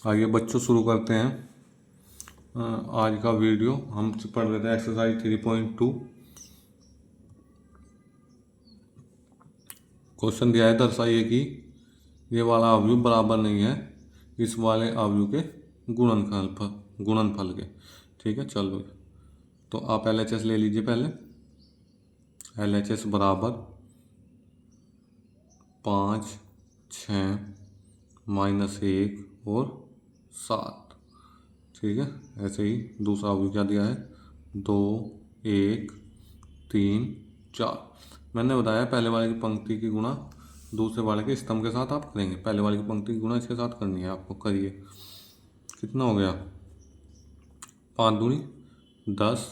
आइए बच्चों शुरू करते हैं आज का वीडियो। हम पढ़ रहे थे एक्सरसाइज 3.2। क्वेश्चन दिया है, दर्शाइए कि ये वाला अवयव बराबर नहीं है इस वाले अवयव के गुणनफल के। ठीक है, चलो तो आप LHS ले लीजिए पहले। LHS बराबर 5, 6, -1 और 7। ठीक है, ऐसे ही दूसरा अवयव क्या दिया है, 2, 1, 3, 4। मैंने बताया पहले वाले की पंक्ति की गुणा दूसरे वाले के स्तंभ के साथ आप करेंगे। पहले वाले की पंक्ति की गुणा इसके साथ करनी है आपको। करिए, कितना हो गया, 5 दूनी 10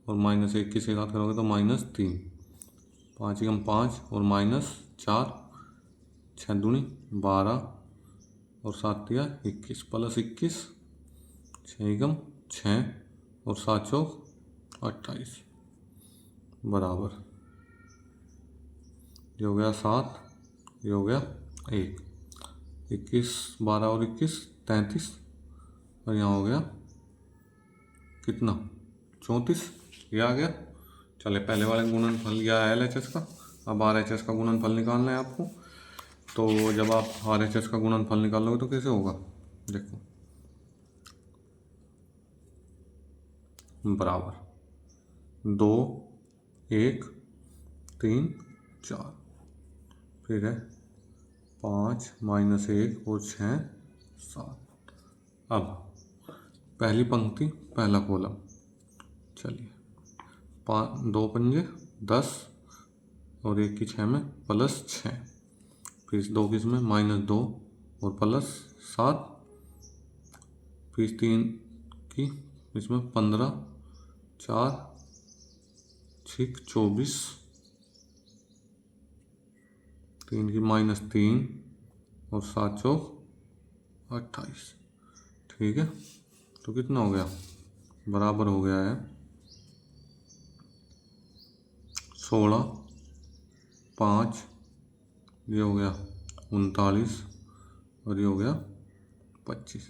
और -1 किसके साथ करोगे तो -3। 5 एकम 5 और -4, 6 दूनी 12 और 7 दिया 21 प्लस 21, 6 एकम 6 और 7 चौक 28 बराबर, ये हो गया 7, ये हो गया 1, 21 12 और 21 33 और यहाँ हो गया कितना 34, ये आ गया। चले, पहले वाले गुणनफल यह है LHS का। अब RHS का गुणनफल निकालना है आपको। तो जब आप RHS का गुणनफल निकालोगे तो कैसे होगा, देखो, बराबर 2, 1, 3, 4, फिर है 5, -1 और 6, 7। अब पहली पंक्ति पहला कॉलम, चलिए 2 पंजे 10 और 1 की 6 में +6, फिर इस 2 की इसमें -2 और +7, फिर इस 3 की इसमें 15, 4 6 24, 3 की -3 और 7 चौक 28। ठीक है, तो कितना हो गया, बराबर हो गया है 16, 5, ये हो गया 39 और ये हो गया 25।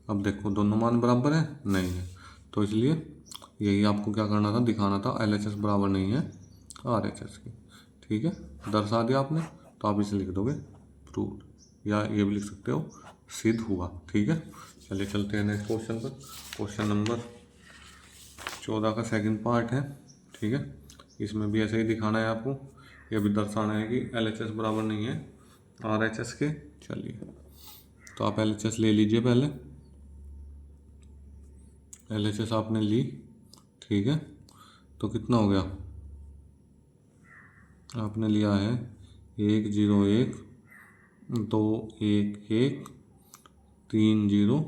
अब देखो दोनों मान बराबर है, नहीं है, तो इसलिए यही आपको क्या करना था, दिखाना था LHS बराबर नहीं है RHS की। ठीक है, दर्शा दिया आपने, तो आप इसे लिख दोगे प्रूव्ड, या ये भी लिख सकते हो सिद्ध हुआ। ठीक है, चलिए चलते हैं नेक्स्ट क्वेश्चन पर। क्वेश्चन नंबर 14 का सेकंड पार्ट है। ठीक है, इसमें भी ऐसे ही दिखाना है आपको, ये भी दर्शाना है कि LHS बराबर नहीं है RHS के। चलिए, तो आप LHS ले लीजिए पहले। LHS आपने ली, ठीक है, तो कितना हो गया, आपने लिया है 1 0 1 2 1 1 3 0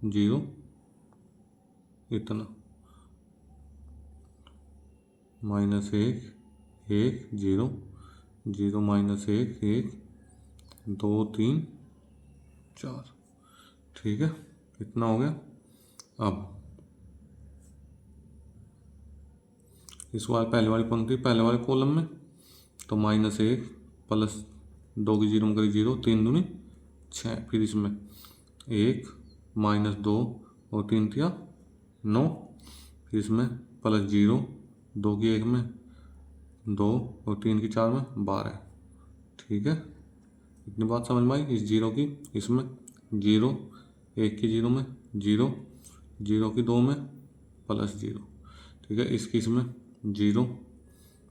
0 इतना, -1 1 0 0 -1 1 2 3 4। ठीक है, इतना हो गया। अब इस बार पहले वाली पंक्ति पहले वाले कॉलम में, तो -1 प्लस 2 की 0 में करी 0, 3 दूनी 6, फिर इसमें 1 -2 और 3 दिया 9, फिर इसमें +0, 2 की 1 में 2 और 3 की 4 में 12। ठीक है, इतनी बात समझ में आई। इस 0 की इसमें 0, 1 की 0 में 0, 0 की 2 में +0। ठीक है, इसकी इसमें 0,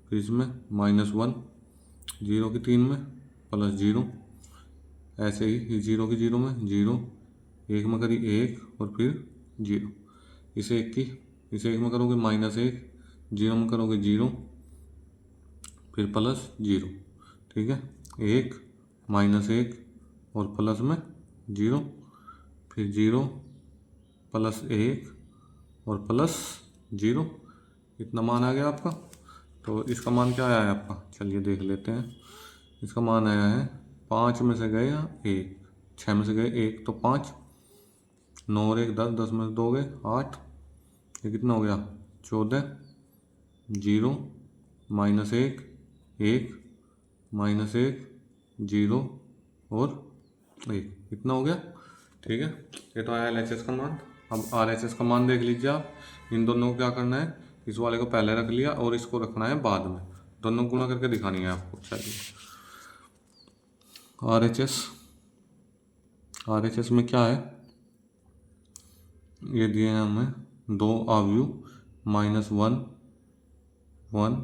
फिर इसमें -1, 0 की 3 में +0, ऐसे ही 0 की 0 में 0, 1 में करी 1 और फिर 0, इसे 1 में करोगे -1, 0 में करोगे 0, फिर +0। ठीक है, 1 -1 और प्लस में 0, फिर 0 +1 और +0, इतना मान आ गया आपका। तो इसका मान क्या आया है आपका, चलिए देख लेते हैं। इसका मान आया है 5 में से गए 1, 6 में से गए 1 तो 5, 9 और 1 10, 10 में से 2 गए 8, ये कितना हो गया 14, 0 -1 1 -1 0 और 1, इतना हो गया। ठीक है, ये तो आया LHS का मान। अब RHS का मान देख लीजिए आप। इन दोनों को क्या करना है, इस वाले को पहले रख लिया और इसको रखना है बाद में, दोनों गुणा करके दिखानी है आपको। चलिए RHS में क्या है, ये दिए हैं हमें 2 अवयव, -1 1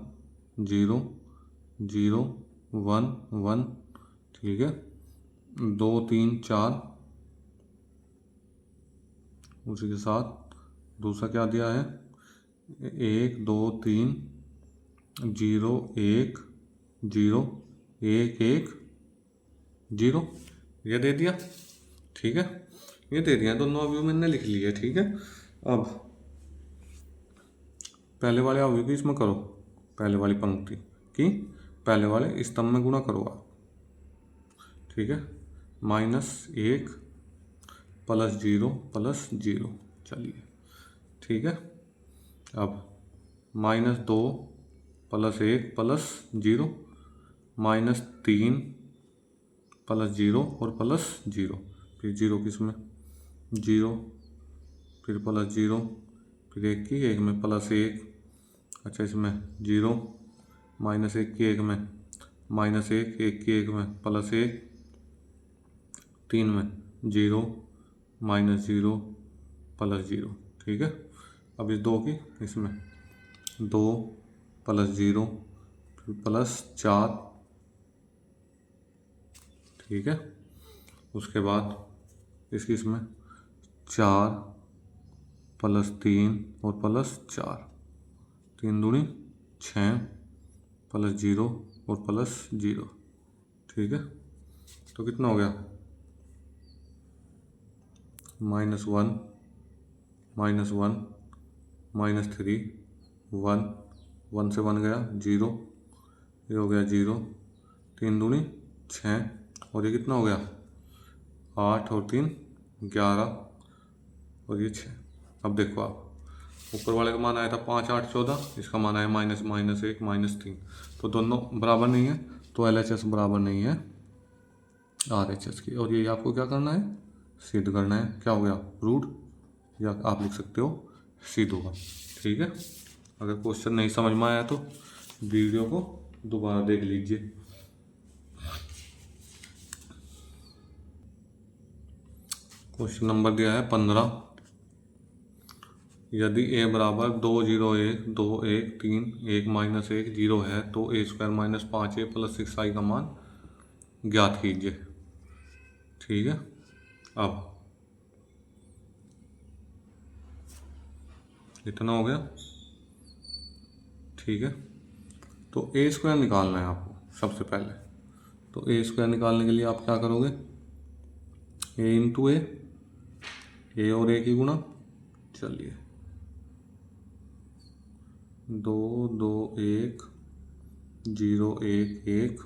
0 0 1 1, ठीक है, 2 3 4, उसी के साथ दूसरा क्या दिया है, 1 2 3 0 1 0 1 1 0, ये दे दिया। ठीक है, ये दे दिया, दोनों अवयव मैंने लिख लिए। ठीक है, अब पहले वाले अवयव की इसमें करो, पहले वाली पंक्ति की पहले वाले स्तंभ में गुणा करो आप। ठीक है, -1 +0 +0, चलिए ठीक है। अब -2 +1 +0, -3 +0 और +0, फिर 0 किसमें 0, फिर +0, फिर 1 की 1 में +1, अच्छा इसमें 0, -1 की 1 में -1, 1 की 1 में +1, 3 में 0 -0 +0। ठीक है, अब इस 2 की इसमें 2 +0 फिर +4, ठीक है, उसके बाद इसकी इसमें 4 +3 और +4, 3 दूनी 6 +0 और +0। ठीक है, तो कितना हो गया, -1 -1 -3 1, 1 से 1 गया 0, ये हो गया 0, 3 दूनी 6, और ये कितना हो गया 8 और 3 11, और ये 6। अब देखो आप, ऊपर वाले का मान आया था 5 8 14, इसका मान आया -1 -3, तो दोनों बराबर नहीं है, तो LHS बराबर नहीं है RHS की। और ये आपको क्या करना है, सिद्ध करना है। क्या हो गया, प्रूव्ड, या आप लिख सकते हो सिद्ध हुआ। ठीक है, अगर क्वेश्चन नहीं समझ में आया तो वीडियो को दोबारा देख लीजिए। क्वेश्चन नंबर दिया है 15, यदि a बराबर 2 0 1 2 1 3 1 -1 0 है तो a² -5a + 6i का मान ज्ञात कीजिए। ठीक है, अब इतना हो गया। ठीक है, तो a² निकालना है आपको सबसे पहले। तो a² निकालने के लिए आप क्या करोगे, a × a और a की गुणा, चलिए 2 2 1 0 1 1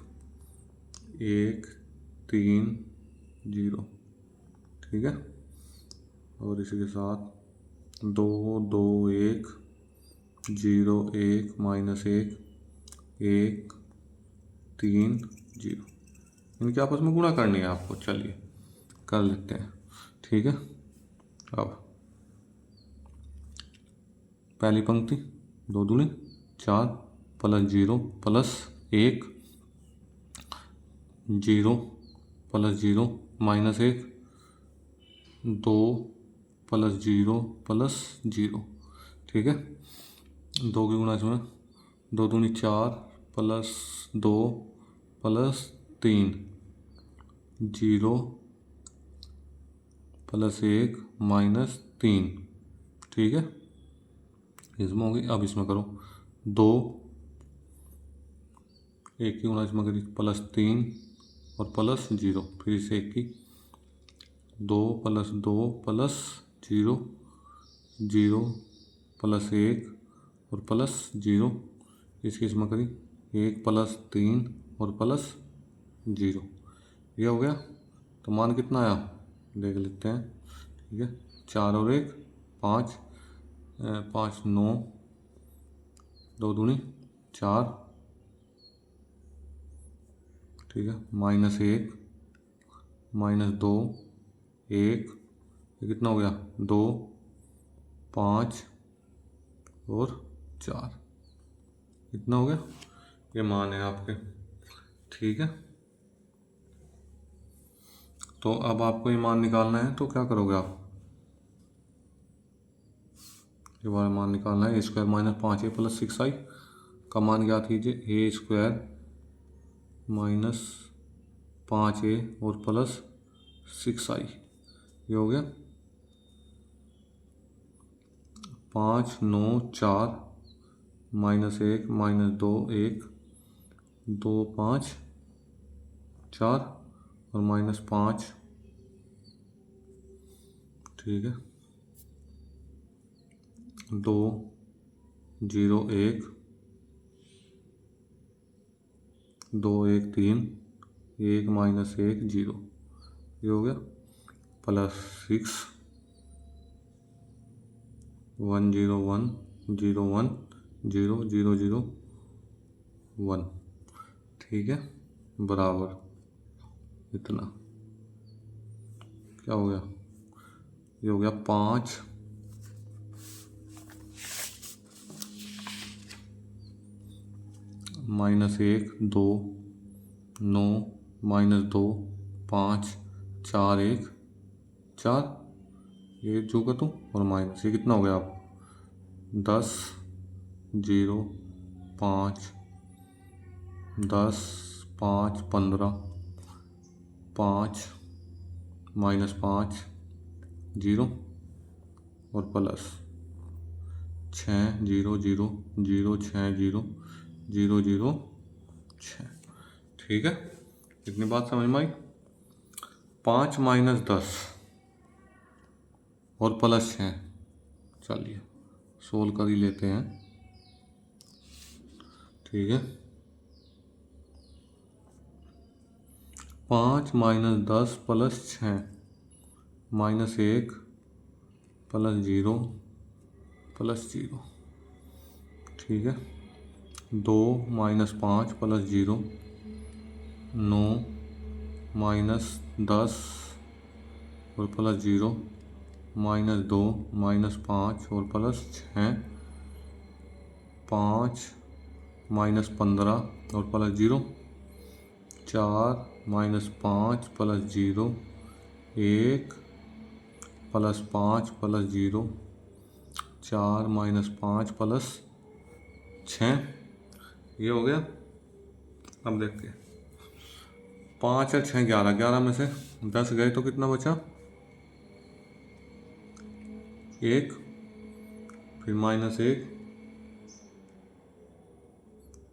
1 3 0, ठीक है, और इसी के साथ 2 2 1 0 1 -1 1 3 0, इनके आपस में गुणा करनी है आपको। चलिए कर लेते हैं। ठीक है, अब पहली पंक्ति 2 दूनी 4 +0 +1 0 +0 -1 2 +0 +0, ठीक है, 2 की गुणा इसमें 2 दूनी 4 +2 +3 0 +1 -3, ठीक है, इसमें होगी। अब इसमें करो 2, 1 की गुणा इसमें करी +3 और +0, फिर इसे 1 की 2 +2 +0 0 +1 और +0, इसकी इसमें करी 1 +3 और +0, ये हो गया। तो मान कितना आया देख लेते हैं। ठीक है, 4 और 1 5, 5 9, 2 दूनी 4, ठीक है, -1 -2 1 ये कितना हो गया 2 5 और 4, कितना हो गया, ये मान है आपके। ठीक है, तो अब आपको ये मान निकालना है, तो क्या करोगे आप, ये वाला मान निकालना है। A² minus 5A plus 6I का मान ज्ञात कीजिए। A² माइनस 5A और प्लस 6I, ये हो गया 5 9 4 माइनस 1 माइनस 2 1 2 5 4 और माइनस 5। ठीक है, 2 0 1 2 1 3 1 माइनस 1 0, ये हो गया प्लस 6 1 0 1 0 1 0 0 0 1। ठीक है, बराबर इतना, क्या हो गया, ये हो गया 5 माइनस 1 2 9 माइनस 2 5 4 1 4, ये जो का तो और माइनस, ये कितना हो गया आप 10 0 5 10 5 15 5 माइनस 5 0 और प्लस 6 0 0 0 6 0 0 0 6। ठीक है, इतनी बात समझ में आई। 5 माइनस 10 और प्लस 6, चलिए सोल्व कर ही लेते हैं। ठीक है, 5 minus 10 plus 6 minus 1 plus 0 plus 0। ठीक है, 2 माइनस 5 प्लस 0 9 माइनस 10 और प्लस 0 माइनस 2 माइनस 5 और प्लस 6 5 माइनस 15 और plus 0 4 minus 5 plus 0 1 plus 5 plus 0 4 minus 5 plus 6, ये हो गया। अब देखते हैं, 5 और 6 11, 11 में से 10 गए तो कितना बचा 1, फिर माइनस 1,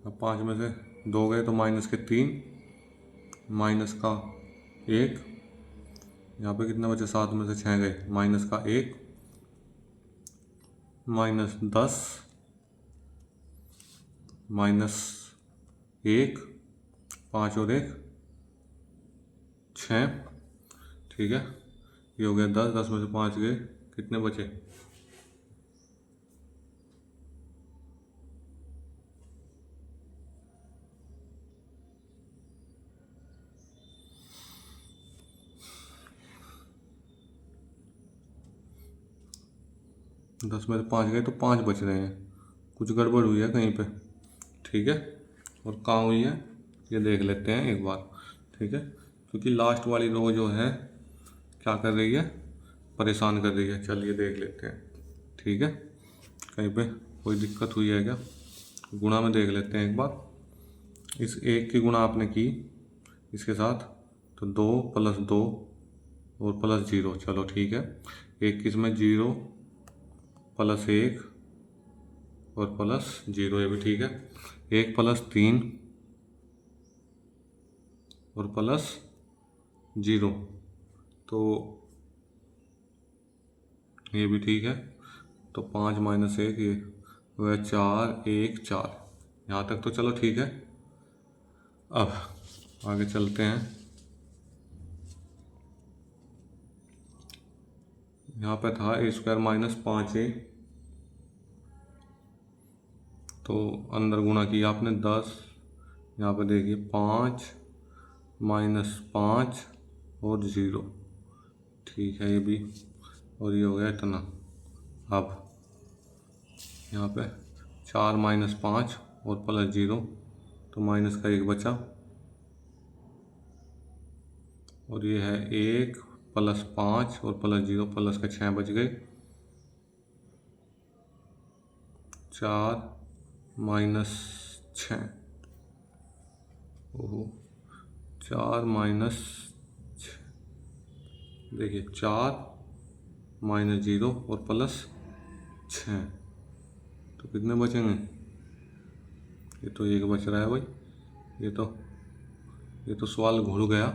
अब 5 में से 2 गए तो माइनस के 3, माइनस का 1, यहाँ पे कितना बचा 7 में से 6 गए माइनस का 1, माइनस 10 माइनस 1 5 और 1 6। ठीक है, ये हो गया 10, 10 में से 5 गए, कितने बचे 10 में से 5 गए तो 5 बच रहे हैं, कुछ गड़बड़ हुई है कहीं पे। ठीक है, और कहाँ हुई है ये देख लेते हैं एक बार। ठीक है, क्योंकि लास्ट वाली रो जो है क्या कर रही है, परेशान कर रही है। चलिए देख लेते हैं। ठीक है, कहीं पे कोई दिक्कत हुई है क्या, गुणा में देख लेते हैं एक बार। इस 1 की गुणा आपने की इसके साथ, तो 2 प्लस 2 और प्लस 0, चलो ठीक है। 1 किसमें 0 प्लस 1 और प्लस 0, ये भी ठीक है। 1 प्लस 3 और प्लस 0, तो ये भी ठीक है। तो 5 माइनस 1, ये वह 4 1 4, यहाँ तक तो चलो ठीक है। अब आगे चलते हैं। यहाँ पे था A² माइनस 5A, तो अंदर गुणा किया आपने 10, यहाँ पे देखिए 5 माइनस 5 और 0, ठीक है ये भी। और ये हो गया इतना। अब यहाँ पे 4 माइनस 5 और प्लस 0, तो माइनस का 1 बचा, और ये है 1 प्लस 5 और प्लस 0, प्लस का 6 बच गए। 4 माइनस 6, ओहो 4 माइनस 6, देखिए 4 माइनस 0 और प्लस 6, तो कितने बचेंगे? ये तो 1 बच रहा है भाई, ये तो सवाल घुल गया।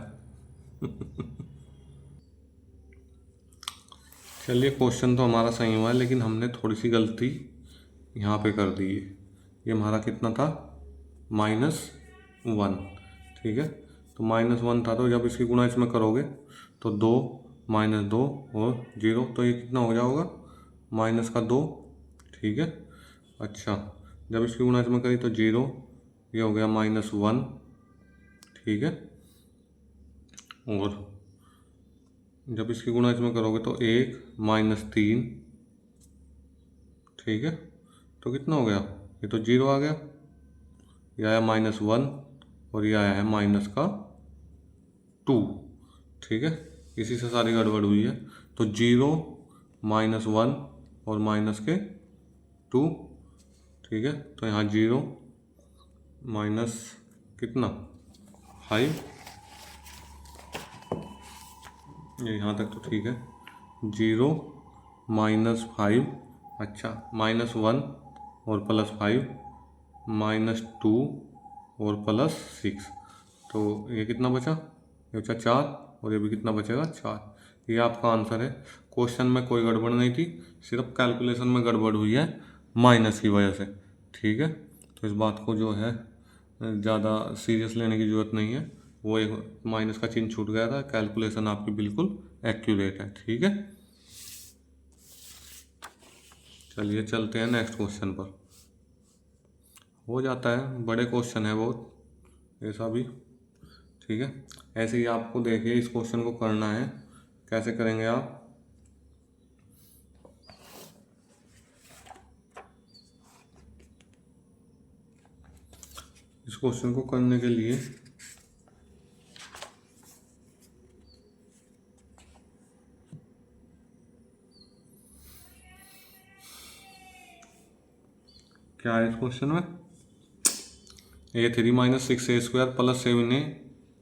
चलिए क्वेश्चन तो हमारा सही हुआ है, लेकिन हमने थोड़ी सी गलती यहाँ पे कर दी है। ये हमारा कितना था? -1, ठीक है। तो -1 था, तो जब इसकी गुणा इसमें करोगे तो 2 माइनस 2 और 0, तो ये कितना हो जाएगा? माइनस का 2, ठीक है। अच्छा, जब इसकी गुणा इसमें करी तो 0, ये हो गया -1, ठीक है। और जब इसकी गुणा इसमें करोगे तो 1 माइनस 3, ठीक है। तो कितना हो गया? ये तो 0 आ गया, ये आया -1 और ये आया है माइनस का 2, ठीक है। इसी से सारी गड़बड़ हुई है। तो 0 -1 और माइनस के 2, ठीक है। तो यहाँ 0 माइनस कितना 5, ये यहाँ तक तो ठीक है। 0 -5, अच्छा -1 और +5, -2 और +6, तो ये कितना बचा? ये बचा 4, और ये भी कितना बचेगा? 4। ये आपका आंसर है। क्वेश्चन में कोई गड़बड़ नहीं थी, सिर्फ कैलकुलेशन में गड़बड़ हुई है माइनस की वजह से, ठीक है। तो इस बात को जो है ज़्यादा सीरियस लेने की ज़रूरत नहीं है। वो एक माइनस का चिन्ह छूट गया था, कैलकुलेशन आपकी बिल्कुल एक्यूरेट है, ठीक है। चलिए चलते हैं नेक्स्ट क्वेश्चन पर। हो जाता है, बड़े क्वेश्चन है बहुत ऐसा भी, ठीक है। ऐसे ही आपको देखिए इस क्वेश्चन को करना है। कैसे करेंगे आप? इस क्वेश्चन को करने के लिए क्या है इस क्वेश्चन में? A3 - 6A² + 7A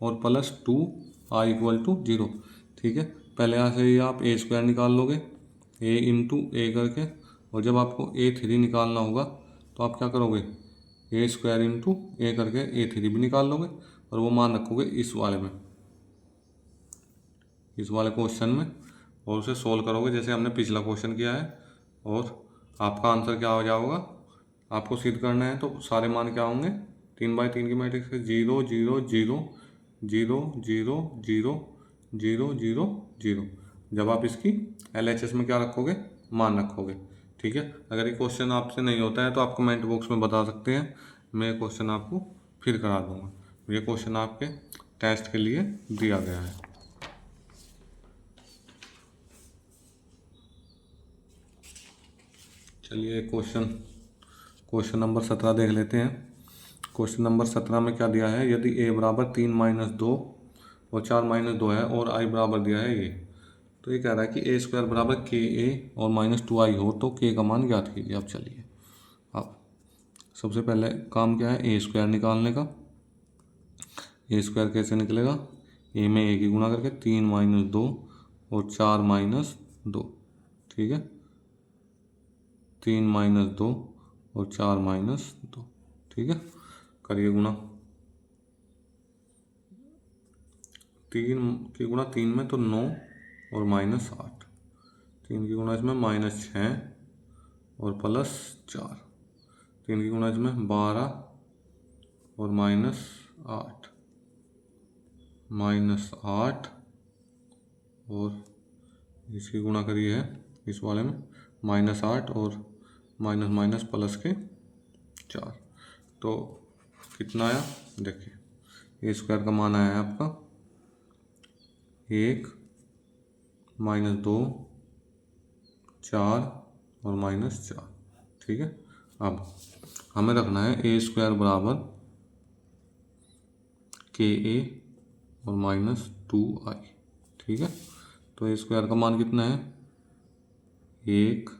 और +2i = 0, ठीक है। पहले यहाँ से ही आप A² निकाल लोगे, A × A करके, और जब आपको A3 निकालना होगा तो आप क्या करोगे? A² × A करके A3 भी निकाल लोगे, और वो मान रखोगे इस वाले में, इस वाले क्वेश्चन में, और उसे सोल्व करोगे जैसे हमने पिछला क्वेश्चन किया है। और आपका आंसर क्या हो जाएगा? आपको सिद्ध करना है तो सारे मान क्या होंगे? 3/3 की मैट्रिक्स है, 0 0 0 0 0 0 0 0 0। जब आप इसकी LHS में क्या रखोगे? मान रखोगे, ठीक है। अगर ये क्वेश्चन आपसे नहीं होता है तो आप कमेंट बॉक्स में बता सकते हैं, मैं क्वेश्चन आपको फिर करा दूंगा। ये क्वेश्चन आपके टेस्ट के लिए दिया गया है। चलिए क्वेश्चन नंबर 17 देख लेते हैं। क्वेश्चन नंबर 17 में क्या दिया है? यदि a बराबर 3 - 2 और 4 - 2 है और i बराबर दिया है ये, तो ये कह रहा है कि A² बराबर KA और -2i हो तो k का मान ज्ञात कीजिए। अब चलिए, अब सबसे पहले काम क्या है? A² निकालने का। A² कैसे निकलेगा? a में a की गुणा करके 3 - 2 और 4 - 2, ठीक है। 3 - 2 और 4 - 2, ठीक है। करिए गुणा, 3 की गुणा 3 में तो 9 और -8, 3 की गुणा इसमें -6 और +4, 3 की गुणा इसमें 12 और -8, -8, और इसकी गुणा करी है इस वाले में -8 और माइनस प्लस के 4, तो कितना आया? देखिए A² का मान आया है आपका 1 - 2 4 और -4। ठीक है, अब हमें रखना है ए स्क्वायर बराबर के ए और -2i। ठीक है, तो ए स्क्वायर का मान कितना है 1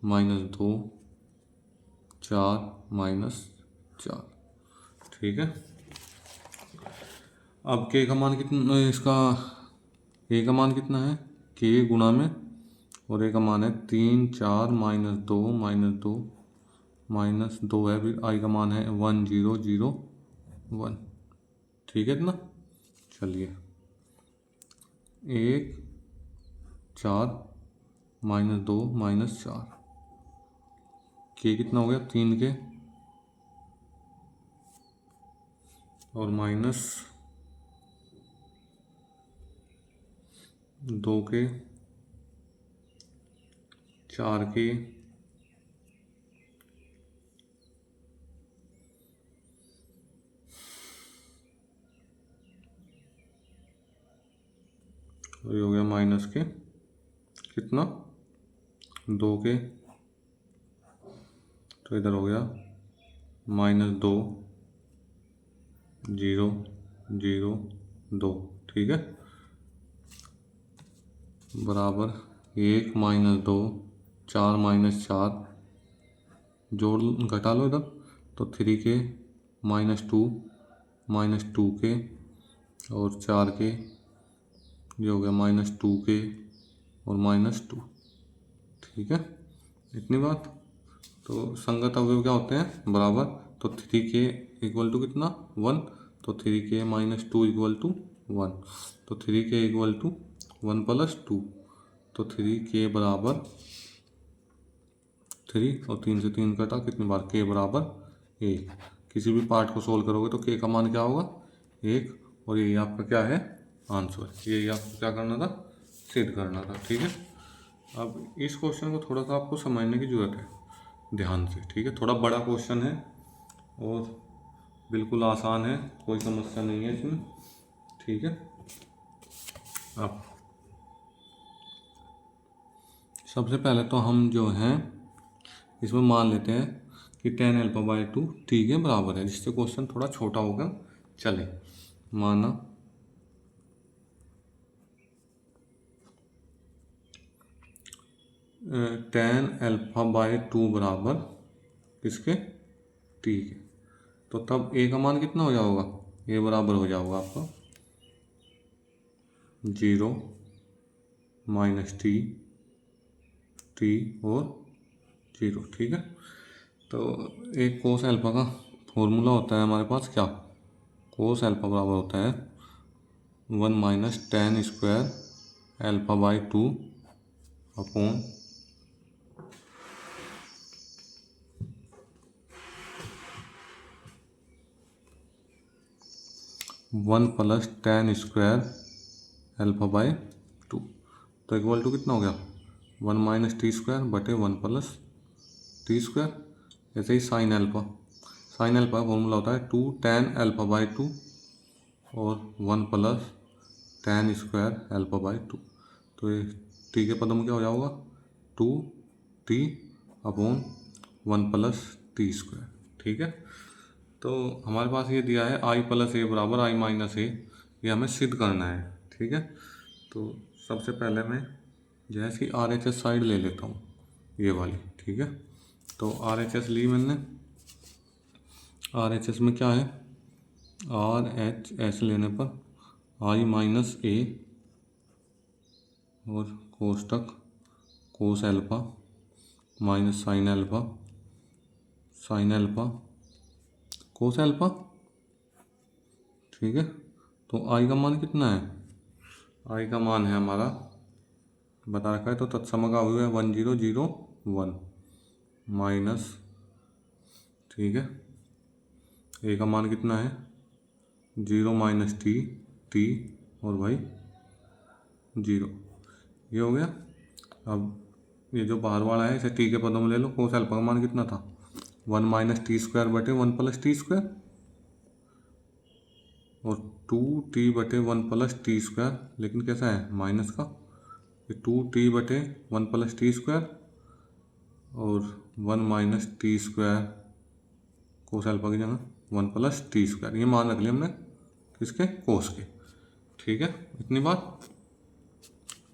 -2 4 -4। ठीक है, अब के का मान कितना, इसका ए का मान कितना है के गुणा में, और ए का मान है 3 4 -2 -2 है, फिर आई का मान है 1 0 0 1। ठीक है इतना, चलिए 1 4 -2 -4, के कितना हो गया 3 के और -2 के 4 के और ये हो गया माइनस के कितना 2 के, तो इधर हो गया -2 0 0 2। ठीक है, बराबर 1 -2 4 -4, जोड़ घटा लो इधर, तो 3 के -2 के और 4 के, ये हो गया -2 के और -2। ठीक है, इतनी बात। तो संगत अवयव क्या होते हैं बराबर, तो 3 के इक्वल टू कितना 1, तो 3 के -2 इक्वल टू 1, तो 3 के इक्वल टू 1 + 2, तो 3 के बराबर 3 और 3 से 3 कटा, कितनी बार के बराबर 1। किसी भी पार्ट को सोल्व करोगे तो के का मान क्या होगा 1, और यही आपका क्या है आंसर, यही आपको क्या करना था सिद्ध करना था। ठीक है, अब इस क्वेश्चन को थोड़ा सा आपको समझने की ज़रूरत है ध्यान से। ठीक है, थोड़ा बड़ा क्वेश्चन है और बिल्कुल आसान है, कोई समस्या नहीं है इसमें। ठीक है, अब सबसे पहले तो हम जो हैं इसमें मान लेते हैं कि tan α/2 t के बराबर है, जिससे क्वेश्चन थोड़ा छोटा होगा। चले, माना tan α/2 बराबर किसके t के, तो तब a का मान कितना हो जाएगा, a बराबर हो जाएगा आपका 0 -t और 0। ठीक है, तो एक कोस अल्फा का फॉर्मूला होता है हमारे पास, क्या कोस अल्फा बराबर होता है 1 - tan स्क्वायर α/2 अपॉन 1 + tan स्क्वायर α/2, तो इक्वल टू कितना हो गया 1 - t स्क्वायर बटे 1 + t स्क्वायर। ऐसे ही साइन अल्फा का फॉर्मूला होता है 2 tan α/2 और 1 + tan स्क्वायर α/2, तो ये t के पद में क्या हो जाएगा 2t अपॉन 1 + t स्क्वायर। ठीक है, तो हमारे पास ये दिया है i + a बराबर i - a, ये हमें सिद्ध करना है। ठीक है, तो सबसे पहले मैं जैसे कि RHS साइड ले लेता हूँ ये वाली। ठीक है, तो RHS ली मैंने, RHS में क्या है RHS लेने पर i - a और कोष्टक cos alpha minus sine alpha cos alpha. ठीक है, तो आई का मान कितना है, आई का मान है हमारा बता रखा है, तो तत्सम का अवयव है 1 0 0 1 माइनस। ठीक है, ए का मान कितना है 0 - t और भाई 0, ये हो गया। अब ये जो बाहर वाला है इसे टी के पदों में ले लो, कोस अल्फा का मान कितना था 1 - t स्क्वायर बटे 1 + t स्क्वायर और 2t बटे 1 + t स्क्वायर, लेकिन कैसा है माइनस का, ये 2t/1 + t² और 1 - t² कोस अल्फा की जगह 1 + t², ये मान रख लिया हमने किसके, कोस के। ठीक है, इतनी बात।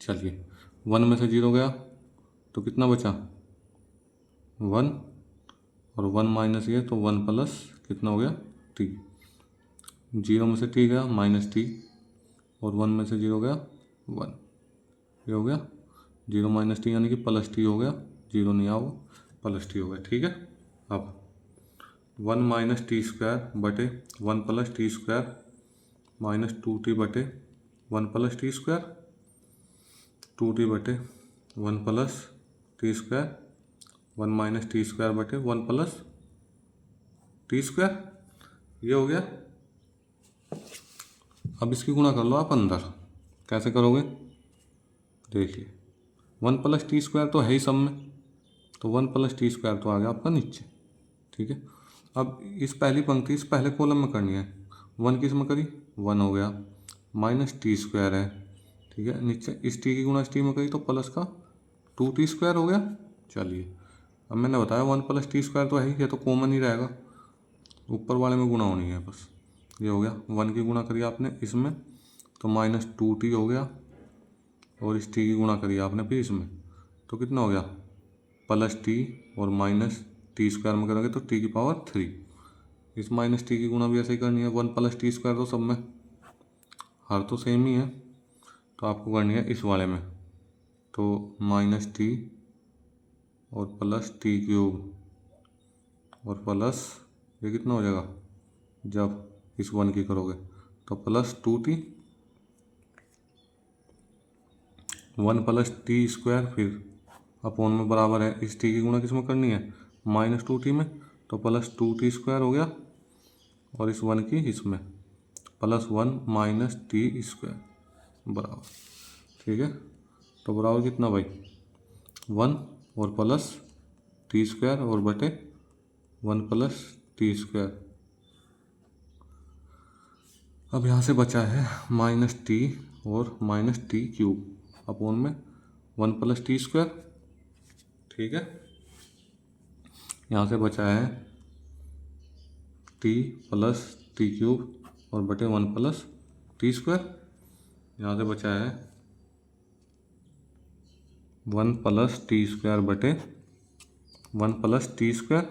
चलिए 1 में से 0 गया तो कितना बचा 1, और 1 माइनस ये तो 1 प्लस कितना हो गया t। 0 में से t गया -t, और 1 में से 0 गया 1, ये हो गया 0 - t यानी कि +t हो गया, 0 नहीं आओ +t हो गया। ठीक है, अब 1 - t² बटे 1 + t² -2t/1 + t², 2t/1 + t², 1 - t²/1 + t², ये हो गया। अब इसकी गुणा कर लो आप अंदर, कैसे करोगे, देखिए 1 + t² तो है ही सब में, तो 1 + t² तो आ गया आपका नीचे। ठीक है, अब इस पहली पंक्ति इस पहले कॉलम में करनी है। 1 किस में करी, 1 हो गया, -t² है। ठीक है, नीचे इस t की गुणा इस t में करी तो प्लस का 2t² हो गया। चलिए अब मैंने बताया 1 + t² तो है ही, ये तो कॉमन ही रहेगा, ऊपर वाले में गुणा होनी है बस। ये हो गया, 1 की गुणा करी आपने इसमें तो -2t हो गया, और इस t की गुणा करी आपने फिर इसमें तो कितना हो गया +t, और -t² में करोगे तो t⁻3। इस -t की गुणा भी ऐसे ही करनी है, 1 + t² तो सब में हर तो सेम ही है, तो आपको करनी है इस वाले में, तो -t और +t³ और प्लस ये कितना हो जाएगा, जब इस 1 की करोगे तो +2t, 1 + t², फिर अपोन में बराबर है इस t की गुणा किस में करनी है -2t में, तो +2t² हो गया, और इस 1 की इसमें +1 - t² बराबर। ठीक है, तो बराबर कितना भाई 1 और +t² और बटे 1 + t²। अब यहाँ से बचा है -t और -t³ अपोन में 1 + t²। ठीक है, यहाँ से बचा है t + t³ और बटे 1 + t²। यहाँ से बचा है 1 + t² बटे 1 + t²।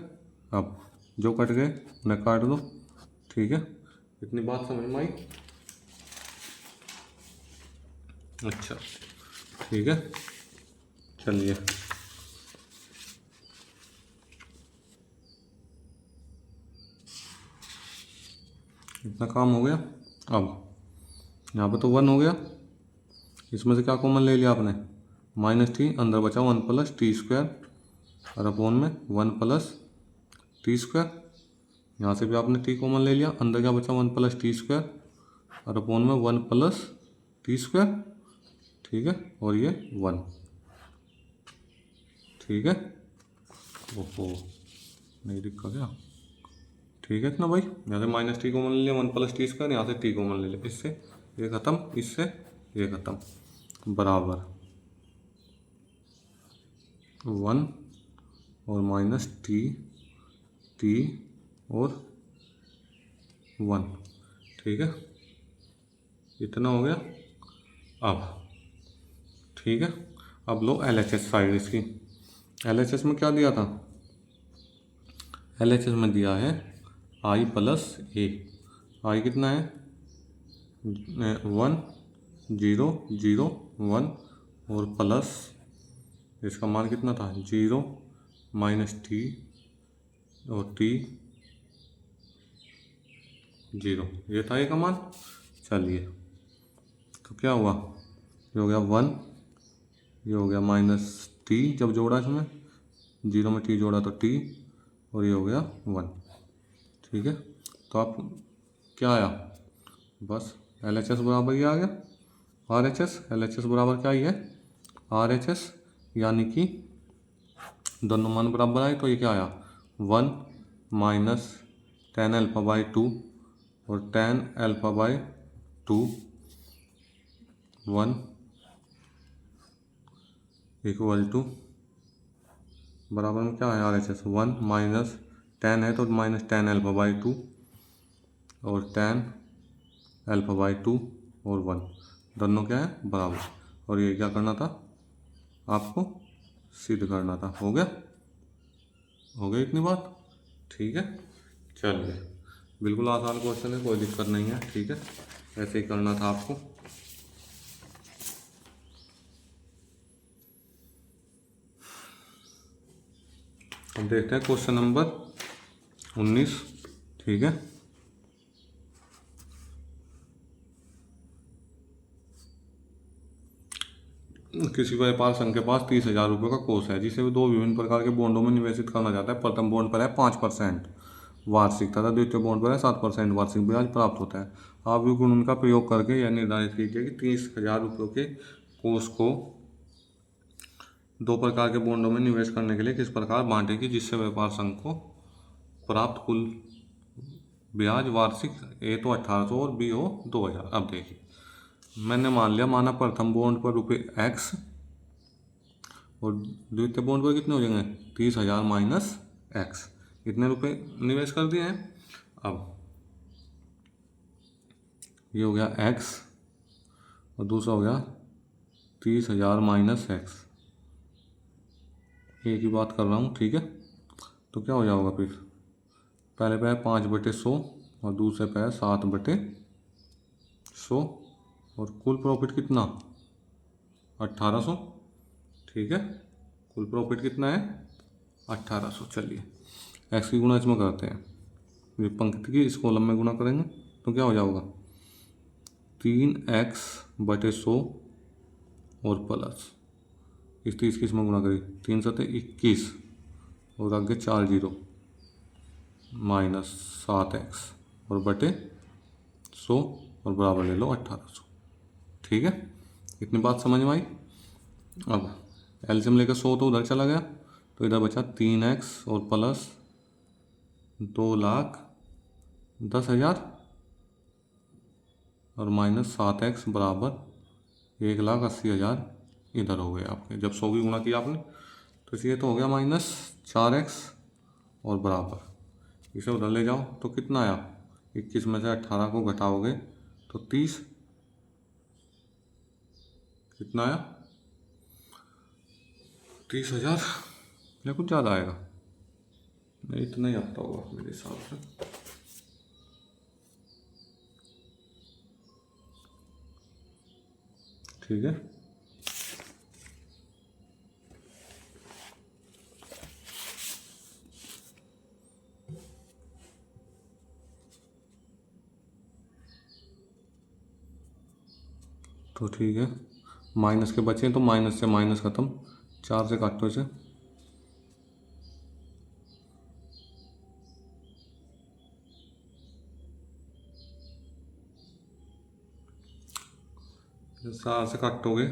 अब जो कट गए उन्हें काट दो। ठीक है, इतनी बात समझ में आई। अच्छा ठीक है, चलिए इतना काम हो गया। अब यहाँ पे तो 1 हो गया, इसमें से क्या कॉमन ले लिया आपने -t, अंदर बचा 1 + t² और अपोन में 1 + t²। यहाँ से भी आपने t कॉमन ले लिया, अंदर क्या बचा 1 + t² और अपोन में 1 + t²। ठीक है, और ये 1। ठीक है, ओहो नहीं दिक्कत क्या। ठीक है इतना भाई, यहाँ से -t कॉमन ले लिया, 1 + t², यहाँ से t कॉमन ले लिया, इससे ये ख़त्म, इससे ये ख़त्म, बराबर 1 और -t और 1। ठीक है, इतना हो गया। अब ठीक है, अब लो LHS साइड इसकी। LHS में क्या दिया था, LHS में दिया है i + a। i कितना है 1 0 0 1, और प्लस इसका मान कितना था 0 -t और t 0, ये था ये का मान। चलिए तो क्या हुआ, ये हो गया 1, ये हो गया -t जब जोड़ा इसमें 0 में t जोड़ा तो t, और ये हो गया 1। ठीक है, तो आप क्या आया, बस LHS बराबर ये आ गया RHS। LHS बराबर क्या ही है RHS, यानी कि दोनों मान बराबर आए, तो ये क्या आया 1 - tan α/2 और tan α/2 1 इक्वल टू बराबर में क्या है RHS 1 माइनस 10 है तो माइनस 10 अल्फा बाई 2 और 10 अल्फा बाई 2 और 1 दोनों क्या है बराबर। और ये क्या करना था आपको सिद्ध करना था। हो गया इतनी बात। ठीक है, चलिए बिल्कुल आसान क्वेश्चन है, कोई दिक्कत नहीं है। ठीक है, ऐसे ही करना था आपको। अब देखते हैं क्वेश्चन नंबर 19। ठीक है, किसी व्यापार संघ के पास 30,000 रुपये का कोष है जिसे वो दो विभिन्न प्रकार के बॉन्डों में निवेशित करना चाहता है। प्रथम बॉन्ड पर है 5% वार्षिक तथा द्वितीय बॉन्ड पर है 7% वार्षिक ब्याज प्राप्त होता है। आप भी गुणन का प्रयोग करके यह निर्धारित कीजिए कि 30,000 रुपये के कोष को दो प्रकार के बॉन्डों में निवेश करने के लिए किस प्रकार बांटेगी जिससे व्यापार संघ को प्राप्त कुल ब्याज वार्षिक ए तो 1800 और बी हो 2,000। अब देखिए मैंने माना प्रथम बॉन्ड पर ₹X और द्वितीय बॉन्ड पर कितने हो जाएंगे 30,000 माइनस X, इतने रुपए निवेश कर दिए हैं। अब ये हो गया X और दूसरा हो गया 30,000 माइनस X, एक ही बात कर रहा हूँ। ठीक है, तो क्या हो जाएगा फिर पहले पे है 5/100 और दूसरे पे है 7/100 और कुल प्रॉफिट कितना 1800। ठीक है, कुल प्रॉफिट कितना है 1800। चलिए एक्स की गुणा इसमें करते हैं, ये पंक्ति की इस कॉलम में गुणा करेंगे तो क्या हो जाएगा 3x/100 और प्लस इस 30 की इसमें गुणा करिए 3 × 21 और आगे 4 जीरो माइनस 7x और बटे 100 और बराबर ले लो 1800। ठीक है, इतनी बात समझ में आई। अब एलसीएम लेकर 100 तो उधर चला गया तो इधर बचा 3x और प्लस 2,10,000 और माइनस 7x बराबर 1,80,000 इधर हो गए आपके। जब 100 की गुणा किया आपने तो ये तो हो गया माइनस 4x और बराबर इसे उधर ले जाओ तो कितना आया 21 में से 18 को घटाओगे तो 30, कितना आया 30,000 या कुछ ज़्यादा आएगा, नहीं इतना ही आता होगा मेरे हिसाब से। ठीक है, तो ठीक है माइनस के बचे तो माइनस से माइनस ख़त्म, 4 से काटो इसे, चार से काटोगे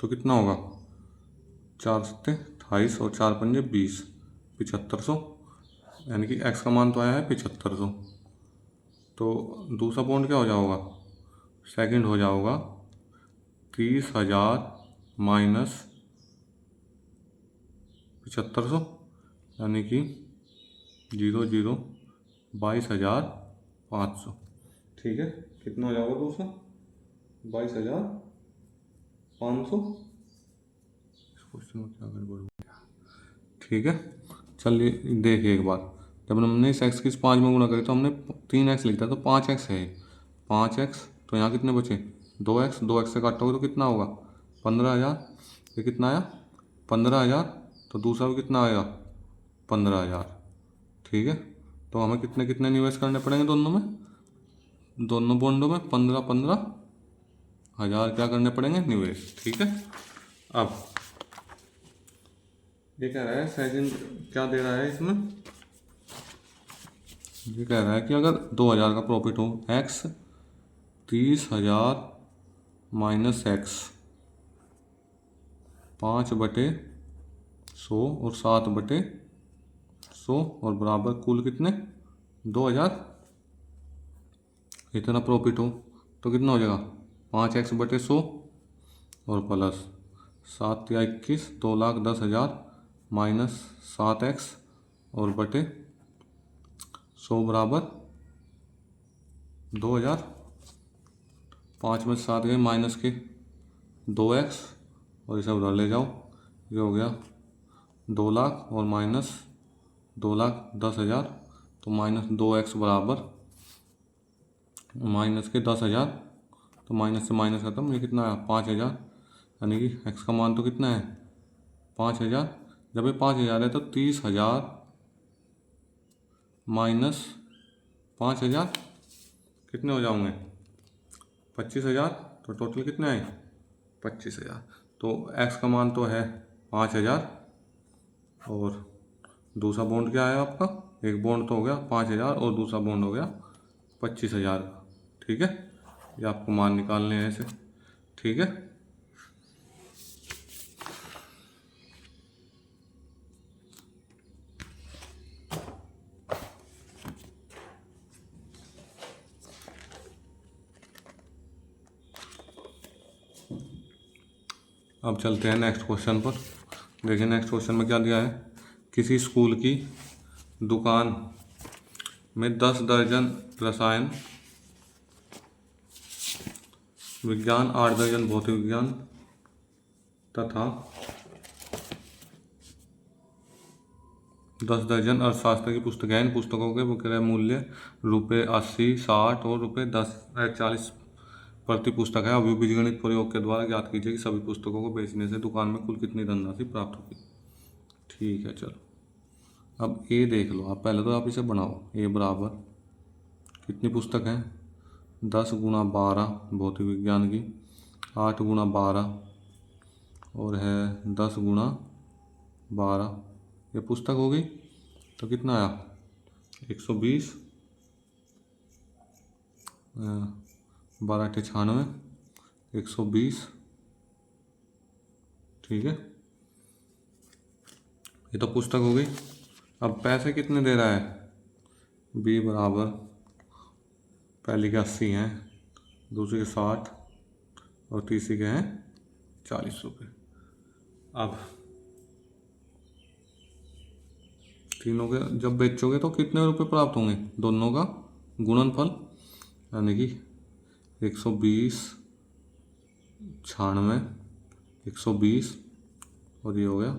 तो कितना होगा 4 सत्ते 28 और 4 पंजे 20, 7500, यानी कि x का मान तो आया है 7500। तो दूसरा पॉइंट क्या हो जाएगा सेकंड हो जाएगा 30,000 माइनस 7500 यानी कि 22,500। ठीक है, कितना हो जाएगा दूसरा 22,500। इस क्वेश्चन में क्या गड़बड़ हो गया। ठीक है, चलिए देखिए एक बार जब हमने इस x की 5 में गुणा करी तो हमने 3x लिखा तो 5x है 5x, तो यहाँ कितने बचे 2x, 2x से काटोगे तो कितना होगा 15,000, ये कितना आया 15,000, तो दूसरा भी कितना आएगा 15,000। ठीक है, तो हमें कितने कितने निवेश करने पड़ेंगे दोनों में, दोनों बॉन्डों में 15,000 क्या करने पड़ेंगे निवेश। ठीक है, अब ये कह रहा है सेकंड क्या दे रहा है इसमें, ये कह रहा है कि अगर 2,000 का प्रॉफिट हो x 30,000 माइनस x 5/100 और 7/100 और बराबर कुल कितने 2,000, इतना प्रॉफिट हो तो कितना हो जाएगा 5x/100 और प्लस 7 या 21, 2,10,000 माइनस 7x और बटे 100 बराबर 2,000। 5 में 7 गए माइनस के 2x और इसे उधर ले जाओ, ये हो गया 2 लाख और माइनस 2,10,000, तो माइनस 2x बराबर माइनस के 10,000, तो माइनस से माइनस खत्म, ये कितना है 5,000, यानी कि x का मान तो कितना है 5,000। जब ये 5,000 है तो 30,000 माइनस 5,000 कितने हो जाओगे 25,000, तो टोटल कितने आए 25,000। तो x का मान तो है 5,000 और दूसरा बॉन्ड क्या है आपका, एक बॉन्ड तो हो गया 5,000 और दूसरा बॉन्ड हो गया 25,000 का। ठीक है, ये आपको मान निकालने हैं ऐसे। ठीक है, अब चलते हैं नेक्स्ट क्वेश्चन पर। देखिए नेक्स्ट क्वेश्चन में क्या दिया है, किसी स्कूल की दुकान में 10 दर्जन रसायन विज्ञान, 8 दर्जन भौतिक विज्ञान तथा 10 दर्जन अर्थशास्त्र की पुस्तकें हैं। इन पुस्तकों के विक्रय मूल्य ₹80, 60 और ₹40 प्रति पुस्तक है। अभी बीजगणित प्रयोग के द्वारा ज्ञात कीजिए कि सभी पुस्तकों को बेचने से दुकान में कुल कितनी धनराशि प्राप्त होगी। ठीक है, चलो अब ए देख लो आप, पहले तो आप इसे बनाओ। ए बराबर कितनी पुस्तक हैं 10 गुणा 12 भौतिक विज्ञान की, 8 गुणा 12 और है 10 गुणा 12, ये पुस्तक हो गई। तो कितना आया 120, 12 × 96, 120। ठीक है, ये तो पुस्तक हो गई। अब पैसे कितने दे रहा है, बी बराबर पहली के 80 हैं, दूसरी के 60 और तीसरी के हैं 40 रुपये। अब तीनों के जब बेचोगे तो कितने रुपए प्राप्त होंगे, दोनों का गुणनफल, यानी कि 120, 96, 120 और ये हो गया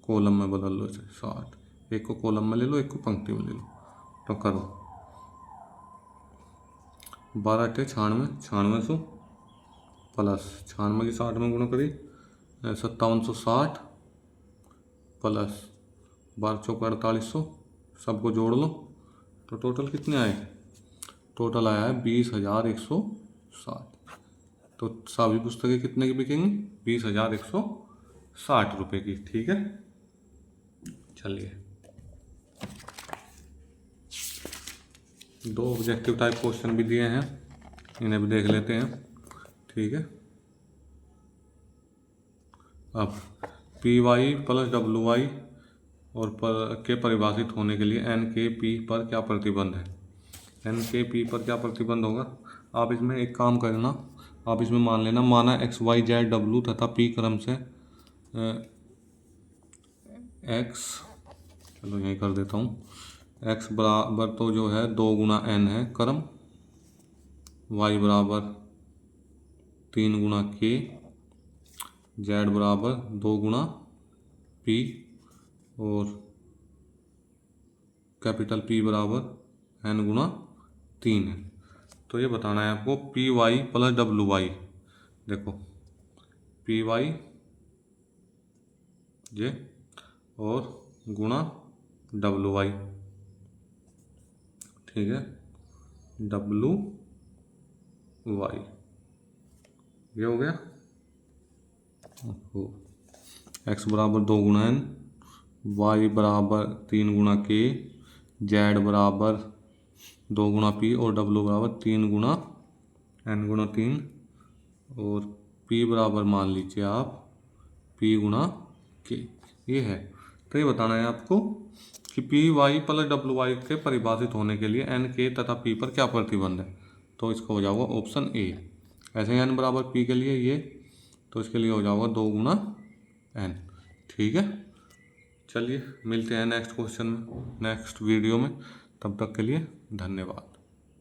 कॉलम में बदल लो इसे 60। एक को कॉलम में ले लो, एक को पंक्ति में ले लो, तो करो 12 × 96, 9600 प्लस 96 की 60 में गुणा करी 5760 प्लस 12 चौका 4800, सबको जोड़ लो तो टोटल कितने आए, टोटल आया है 20,160। तो सभी पुस्तकें कितने की बिकेंगी 20,160 रुपये की। ठीक है, चलिए 2 ऑब्जेक्टिव टाइप क्वेश्चन भी दिए हैं, इन्हें भी देख लेते हैं। ठीक है, अब P Y plus W Y और के परिभाषित होने के लिए एन के पी पर क्या प्रतिबंध है। एन के पी पर क्या प्रतिबंध होगा, आप इसमें एक काम करना, आप इसमें मान लेना, माना एक्स वाई जेड डब्ल्यू तथा पी क्रम से एक्स, चलो यहीं कर देता हूँ, एक्स बराबर तो जो है 2 गुणा एन है क्रम, वाई बराबर 3 गुणा के, जेड बराबर 2 गुणा पी और कैपिटल पी बराबर एन गुणा 3 है। तो ये बताना है आपको P Y plus W Y. देखो पी वाई ये और गुणा डब्ल्यू वाई। ठीक है, डब्ल्यू वाई ये हो गया। एक्स बराबर 2 गुणा एन, वाई बराबर 3 गुणा के, जेड बराबर 2 गुणा पी और डब्ल्यू बराबर 3 गुणा एन गुणा 3 और पी बराबर मान लीजिए आप पी गुणा के, ये है। तो ये बताना है आपको कि P Y plus W Y के परिभाषित होने के लिए एन के तथा पी पर क्या प्रतिबंध है। तो इसका हो जाएगा ऑप्शन ए। ऐसे ही एन बराबर पी के लिए ये तो इसके लिए हो जाएगा 2 गुना n। ठीक है, चलिए मिलते हैं नेक्स्ट क्वेश्चन में, नेक्स्ट वीडियो में। तब तक के लिए धन्यवाद।